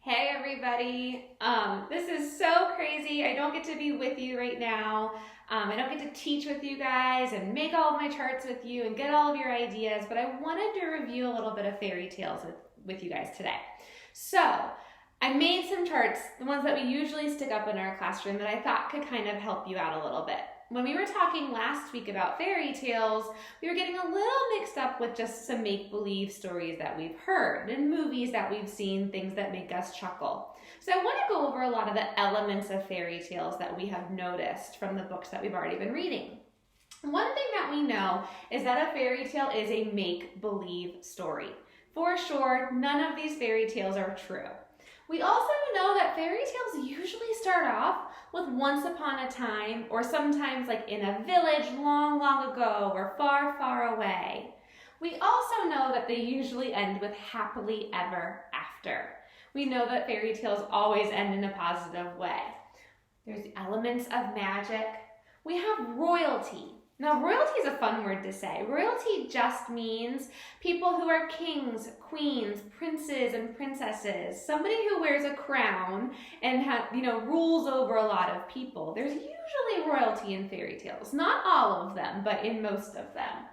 Hey everybody, this is so crazy. I don't get to be with you right now. I don't get to teach with you guys and make all of my charts with you and get all of your ideas, but I wanted to review a little bit of fairy tales with you guys today. So I made some charts, the ones that we usually stick up in our classroom that I thought could kind of help you out a little bit. When we were talking last week about fairy tales, we were getting a little mixed up with just some make-believe stories that we've heard and movies that we've seen, things that make us chuckle. So I want to go over a lot of the elements of fairy tales that we have noticed from the books that we've already been reading. One thing that we know is that a fairy tale is a make-believe story. For sure, none of these fairy tales are true. We also know that fairy tales usually start off with once upon a time, or sometimes like in a village long, long ago or far, far away. We also know that they usually end with happily ever after. We know that fairy tales always end in a positive way. There's elements of magic. We have royalty. Now, royalty is a fun word to say. Royalty just means people who are kings, queens, princes, and princesses. Somebody who wears a crown and rules over a lot of people. There's usually royalty in fairy tales. Not all of them, but in most of them.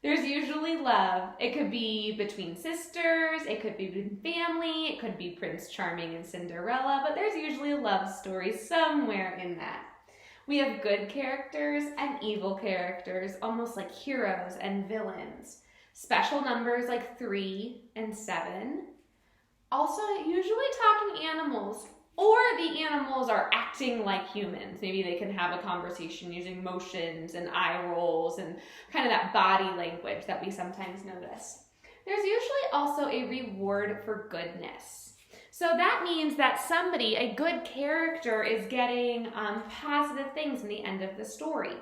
There's usually love. It could be between sisters, it could be between family, it could be Prince Charming and Cinderella, but there's usually a love story somewhere in that. We have good characters and evil characters, almost like heroes and villains. Special numbers like 3 and 7. Also, usually talking animals, or the animals are acting like humans. Maybe they can have a conversation using motions and eye rolls and kind of that body language that we sometimes notice. There's usually also a reward for goodness. So that means that somebody, a good character, is getting positive things in the end of the story.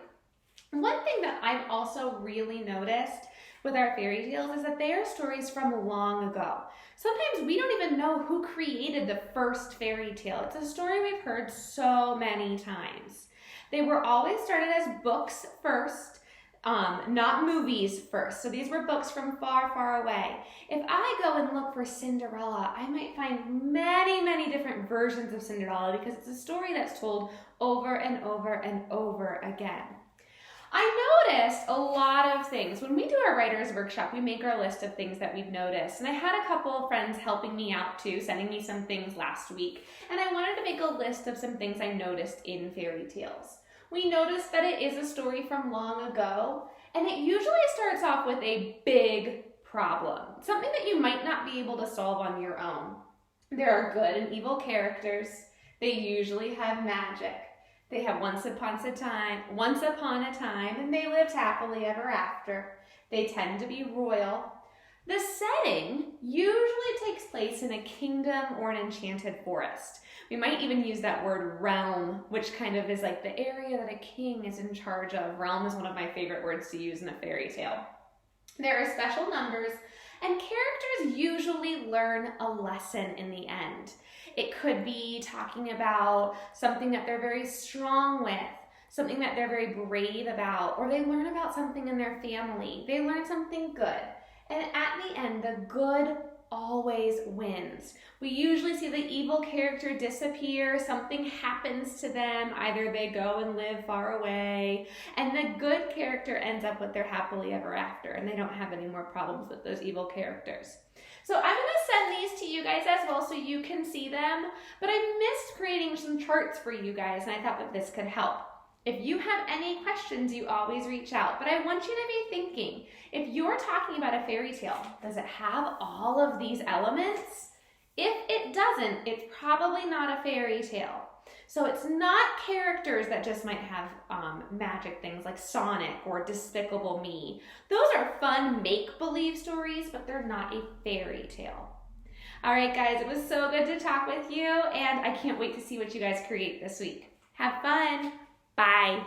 One thing that I've also really noticed with our fairy tales is that they are stories from long ago. Sometimes we don't even know who created the first fairy tale. It's a story we've heard so many times. They were always started as books first, not movies first. So these were books from far, far away. If I go and look for Cinderella, I might find many, many different versions of Cinderella because it's a story that's told over and over and over again. I noticed a lot of things. When we do our writer's workshop, we make our list of things that we've noticed. And I had a couple of friends helping me out too, sending me some things last week. And I wanted to make a list of some things I noticed in fairy tales. We noticed that it is a story from long ago, and it usually starts off with a big problem, something that you might not be able to solve on your own. There are good and evil characters. They usually have magic. They have once upon a time, and they lived happily ever after. They tend to be royal. The setting usually takes place in a kingdom or an enchanted forest. We might even use that word realm, which kind of is like the area that a king is in charge of. Realm is one of my favorite words to use in a fairy tale. There are special numbers, and characters usually learn a lesson in the end. It could be talking about something that they're very strong with, something that they're very brave about, or they learn about something in their family. They learn something good. And at the end, the good always wins. We usually see the evil character disappear, something happens to them, either they go and live far away, and the good character ends up with their happily ever after, and they don't have any more problems with those evil characters. So I'm going to send these to you guys as well so you can see them, but I missed creating some charts for you guys, and I thought that this could help. If you have any questions, you always reach out. But I want you to be thinking, if you're talking about a fairy tale, does it have all of these elements? If it doesn't, it's probably not a fairy tale. So it's not characters that just might have magic things like Sonic or Despicable Me. Those are fun make-believe stories, but they're not a fairy tale. All right, guys, it was so good to talk with you, and I can't wait to see what you guys create this week. Have fun. Bye.